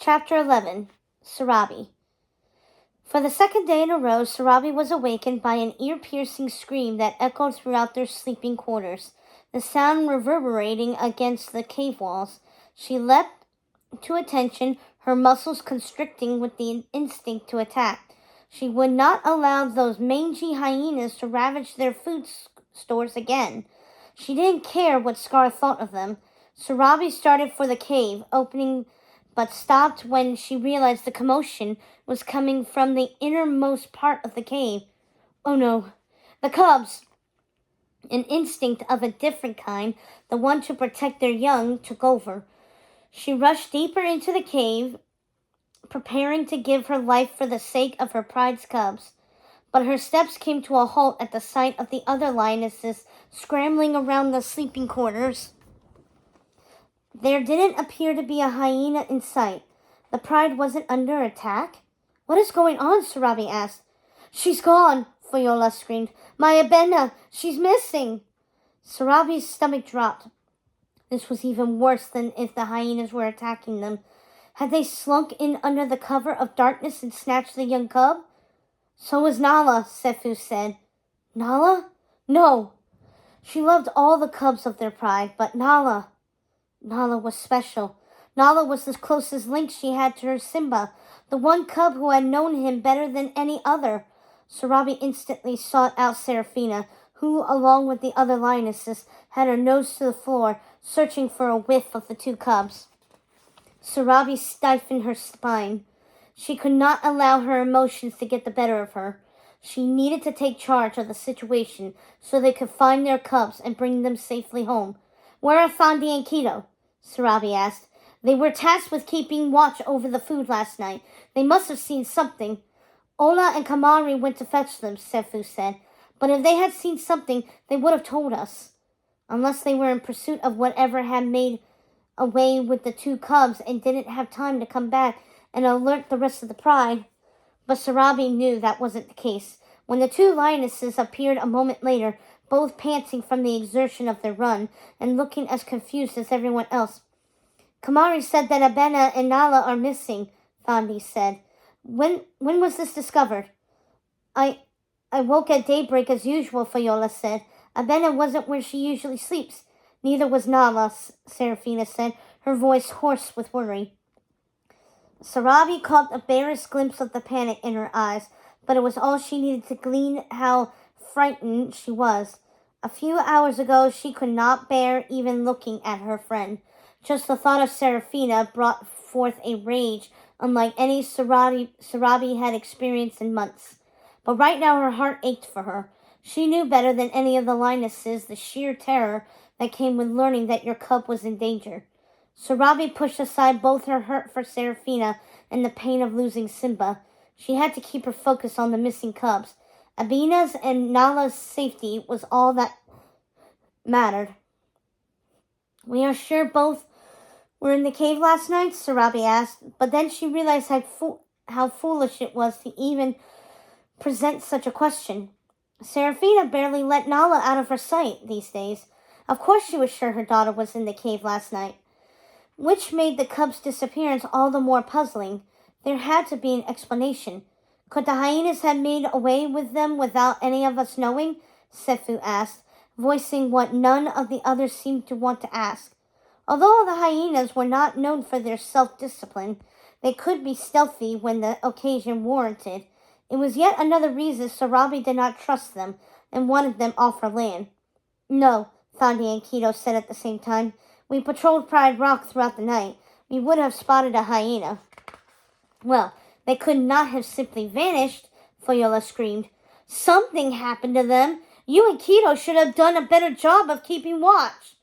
Chapter 11. Sarabi. For the second day in a row, Sarabi was awakened by an ear-piercing scream that echoed throughout their sleeping quarters, the sound reverberating against the cave walls. She leapt to attention, her muscles constricting with the instinct to attack. She would not allow those mangy hyenas to ravage their food stores again. She didn't care what Scar thought of them. Sarabi started for the cave, opening but stopped when she realized the commotion was coming from the innermost part of the cave. Oh no, the cubs! An instinct of a different kind, the one to protect their young, took over. She rushed deeper into the cave, preparing to give her life for the sake of her pride's cubs. But her steps came to a halt at the sight of the other lionesses scrambling around the sleeping quarters. There didn't appear to be a hyena in sight. The pride wasn't under attack. What is going on? Sarabi asked. She's gone, Foyola screamed. My Abena, she's missing. Sarabi's stomach dropped. This was even worse than if the hyenas were attacking them. Had they slunk in under the cover of darkness and snatched the young cub? So was Nala, Sefu said. Nala? No. She loved all the cubs of their pride, but Nala was special. Nala was the closest link she had to her Simba, the one cub who had known him better than any other. Sarabi instantly sought out Serafina, who, along with the other lionesses, had her nose to the floor, searching for a whiff of the two cubs. Sarabi stiffened her spine. She could not allow her emotions to get the better of her. She needed to take charge of the situation so they could find their cubs and bring them safely home. Where are Thandi and Keto? Sarabi asked. They were tasked with keeping watch over the food last night. They must have seen something. Ola and Kamari went to fetch them, Sefu said. But if they had seen something, they would have told us. Unless they were in pursuit of whatever had made away with the two cubs and didn't have time to come back and alert the rest of the pride. But Sarabi knew that wasn't the case. When the two lionesses appeared a moment later, both panting from the exertion of their run and looking as confused as everyone else. Kamari said that Abena and Nala are missing, Thandi said. When was this discovered? I woke at daybreak as usual, Foyola said. Abena wasn't where she usually sleeps. Neither was Nala, Serafina said, her voice hoarse with worry. Sarabi caught the barest glimpse of the panic in her eyes, but it was all she needed to glean how frightened she was. A few hours ago, she could not bear even looking at her friend. Just the thought of Serafina brought forth a rage unlike any Sarabi had experienced in months. But right now her heart ached for her. She knew better than any of the lionesses the sheer terror that came with learning that your cub was in danger. Sarabi pushed aside both her hurt for Serafina and the pain of losing Simba. She had to keep her focus on the missing cubs. Abena's and Nala's safety was all that mattered. We are sure both were in the cave last night? Sarabi asked, but then she realized how foolish it was to even present such a question. Serafina barely let Nala out of her sight these days. Of course she was sure her daughter was in the cave last night, which made the cub's disappearance all the more puzzling. There had to be an explanation. Could the hyenas have made away with them without any of us knowing? Sefu asked, voicing what none of the others seemed to want to ask. Although the hyenas were not known for their self-discipline, they could be stealthy when the occasion warranted. It was yet another reason Sarabi did not trust them and wanted them off her land. No, Thandi and Keto said at the same time. We patrolled Pride Rock throughout the night. We would have spotted a hyena. Well, they could not have simply vanished, Foyola screamed. Something happened to them. You and Keto should have done a better job of keeping watch.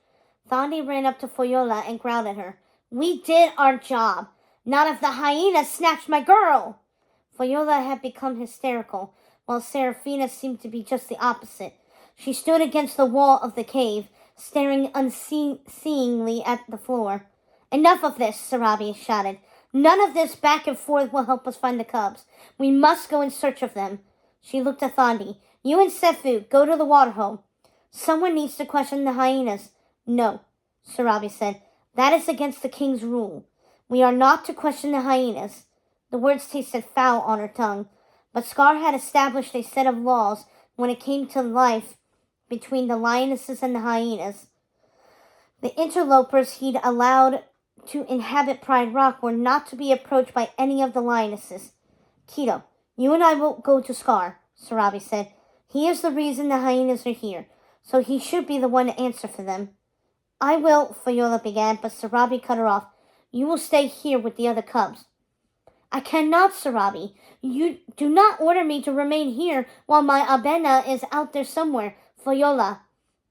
Thandi ran up to Foyola and growled at her. We did our job. Not if the hyena snatched my girl. Foyola had become hysterical, while Serafina seemed to be just the opposite. She stood against the wall of the cave, staring unseeingly at the floor. Enough of this, Sarabi shouted. None of this back and forth will help us find the cubs. We must go in search of them. She looked at Thandi. You and Sefu, go to the waterhole. Someone needs to question the hyenas. No, Sarabi said. That is against the king's rule. We are not to question the hyenas. The words tasted foul on her tongue, but Scar had established a set of laws when it came to life between the lionesses and the hyenas. The interlopers he'd allowed to inhabit Pride Rock were not to be approached by any of the lionesses. Keto, you and I will go to Scar, Sarabi said. He is the reason the hyenas are here, so he should be the one to answer for them. I will, Fayola began, but Sarabi cut her off. You will stay here with the other cubs. I cannot, Sarabi. You do not order me to remain here while my Abena is out there somewhere. Fayola,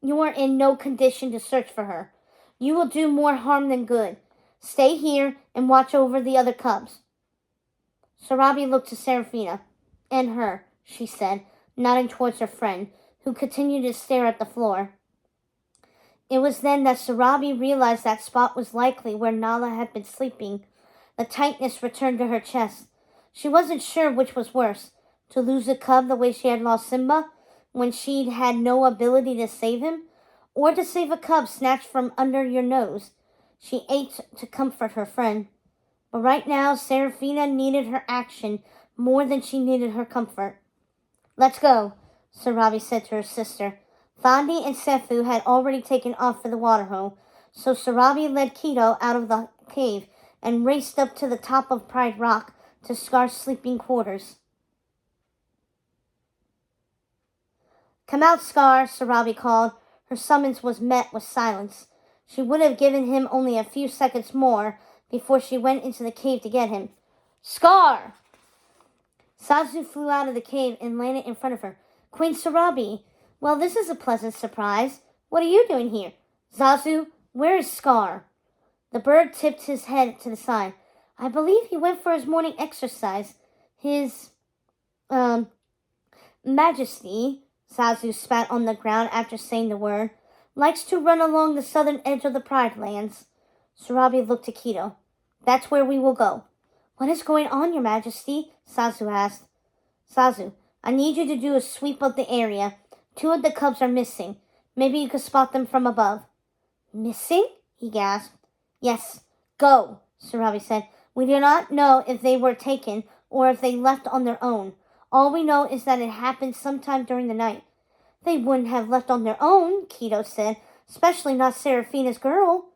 you are in no condition to search for her. You will do more harm than good. Stay here and watch over the other cubs. Sarabi looked to Serafina. And her, she said, nodding towards her friend, who continued to stare at the floor. It was then that Sarabi realized that spot was likely where Nala had been sleeping. The tightness returned to her chest. She wasn't sure which was worse, to lose a cub the way she had lost Simba, when she'd had no ability to save him, or to save a cub snatched from under your nose. She ached to comfort her friend. But right now, Serafina needed her action more than she needed her comfort. Let's go, Sarabi said to her sister. Thandi and Sefu had already taken off for the waterhole, so Sarabi led Keto out of the cave and raced up to the top of Pride Rock to Scar's sleeping quarters. Come out, Scar, Sarabi called. Her summons was met with silence. She would have given him only a few seconds more before she went into the cave to get him. Scar! Zazu flew out of the cave and landed in front of her. Queen Sarabi, well, this is a pleasant surprise. What are you doing here? Zazu, where is Scar? The bird tipped his head to the side. I believe he went for his morning exercise. His, Majesty, Zazu spat on the ground after saying the word, likes to run along the southern edge of the Pride Lands. Sarabi looked at Keto. That's where we will go. What is going on, Your Majesty? Zazu asked. Zazu, I need you to do a sweep of the area. 2 of the cubs are missing. Maybe you could spot them from above. Missing? He gasped. Yes, go, Sarabi said. We do not know if they were taken or if they left on their own. All we know is that it happened sometime during the night. They wouldn't have left on their own, Keto said, especially not Serafina's girl.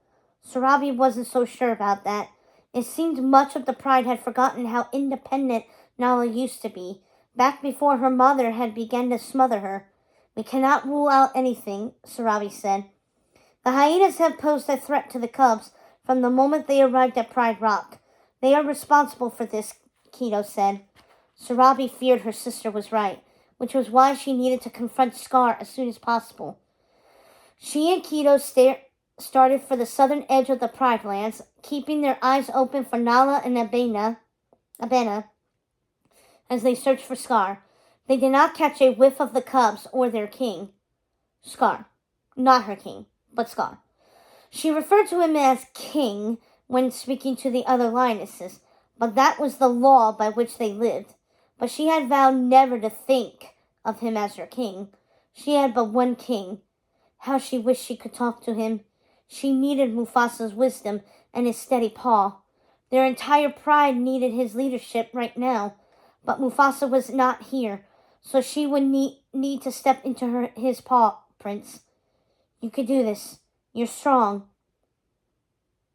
Sarabi wasn't so sure about that. It seemed much of the Pride had forgotten how independent Nala used to be, back before her mother had begun to smother her. We cannot rule out anything, Sarabi said. The hyenas have posed a threat to the cubs from the moment they arrived at Pride Rock. They are responsible for this, Keto said. Sarabi feared her sister was right, which was why she needed to confront Scar as soon as possible. She and Keto started for the southern edge of the Pride Lands, keeping their eyes open for Nala and Abena as they searched for Scar. They did not catch a whiff of the cubs or their king. Scar. Not her king, but Scar. She referred to him as king when speaking to the other lionesses, but that was the law by which they lived. But she had vowed never to think of him as her king. She had but one king. How she wished she could talk to him. She needed Mufasa's wisdom and his steady paw. Their entire pride needed his leadership right now, but Mufasa was not here, so she would need to step into his paw, Prince. You could do this. You're strong.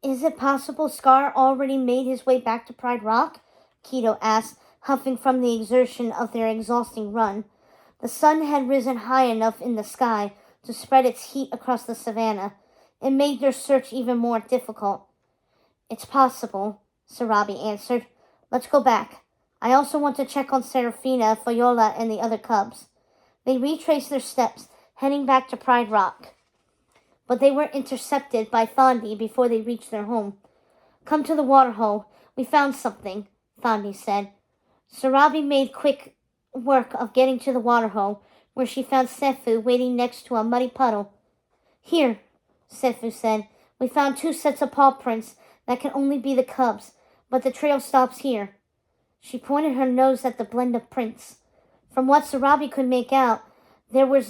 Is it possible Scar already made his way back to Pride Rock? Keto asked, huffing from the exertion of their exhausting run. The sun had risen high enough in the sky to spread its heat across the savannah. It made their search even more difficult. It's possible, Sarabi answered. Let's go back. I also want to check on Serafina, Fayola, and the other cubs. They retraced their steps, heading back to Pride Rock. But they were intercepted by Thandi before they reached their home. Come to the waterhole. We found something, Thandi said. Sarabi made quick work of getting to the waterhole, where she found Sefu waiting next to a muddy puddle. Here, Sefu said. We found 2 sets of paw prints that can only be the cubs, but the trail stops here. She pointed her nose at the blend of prints. From what Sarabi could make out, there were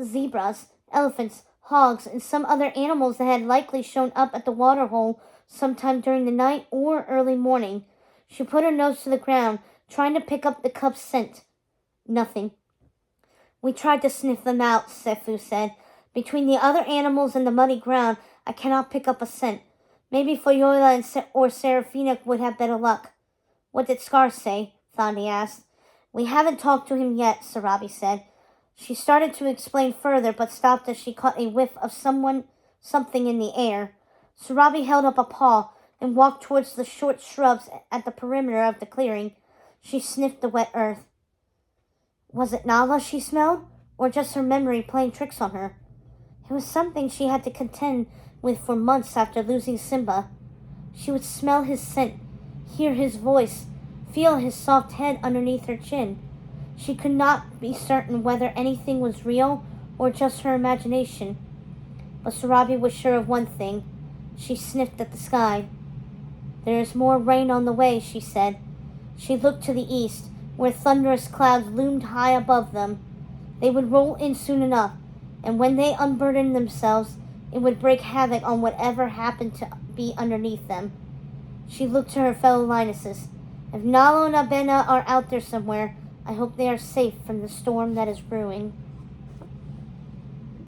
zebras, elephants, hogs, and some other animals that had likely shown up at the waterhole sometime during the night or early morning. She put her nose to the ground, trying to pick up the cub's scent. Nothing. We tried to sniff them out, Sefu said. Between the other animals and the muddy ground, I cannot pick up a scent. Maybe Foyola or Serafina would have better luck. What did Scar say? Thandi asked. We haven't talked to him yet, Sarabi said. She started to explain further, but stopped as she caught a whiff of something in the air. Sarabi held up a paw and walked towards the short shrubs at the perimeter of the clearing. She sniffed the wet earth. Was it Nala she smelled, or just her memory playing tricks on her? It was something she had to contend with for months after losing Simba. She would smell his scent, hear his voice, feel his soft head underneath her chin. She could not be certain whether anything was real or just her imagination. But Sarabi was sure of one thing. She sniffed at the sky. There is more rain on the way, she said. She looked to the east, where thunderous clouds loomed high above them. They would roll in soon enough, and when they unburdened themselves, it would break havoc on whatever happened to be underneath them. She looked to her fellow lionesses. If Nala and Abena are out there somewhere, I hope they are safe from the storm that is brewing.